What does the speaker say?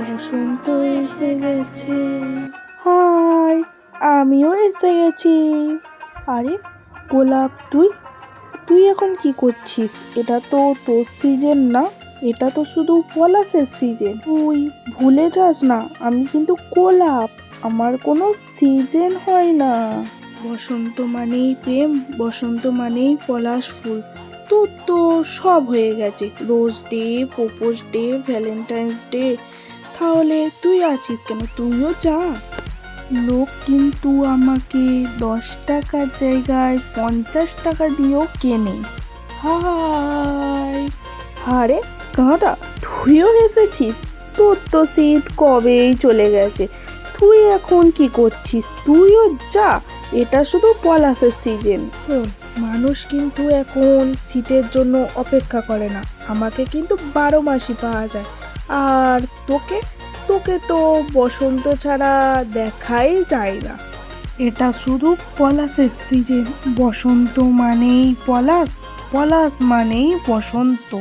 বসন্ত এসে গেছে। হাই, আমিও এসে গেছি। আরে গোলাপ, তুই তুই এখন কি করছিস? এটা তো তোর সিজন না, এটা তো শুধু পলাশের সিজন। তুই ভুলে যাস না, আমি কিন্তু গোলাপ, আমার কোনো সিজন হয় না। বসন্ত মানেই প্রেম, বসন্ত মানেই পলাশ ফুল। তোর তো সব হয়ে গেছে, rose day, propose day, Valentine's day. তাহলে তুই আছিস কেন? তুইও যা। লোক কিন্তু আমাকে 10 টাকার জায়গায় 50 টাকা দিয়েও কেনে। হাই, আরে গাঁদা, তুইও এসেছিস? তোর তো শীত কবেই চলে গেছে, তুই এখন কি করছিস? তুইও যা, এটা শুধু পলাশের সিজন। শোন, মানুষ কিন্তু এখন শীতের জন্য অপেক্ষা করে না, আমাকে কিন্তু 12 মাসই পাওয়া যায়। আর তোকে তোকে তো বসন্ত ছাড়া দেখাই যায় না। এটা শুধু পলাশের সিজন, বসন্ত মানেই পলাশ, পলাশ মানেই বসন্ত।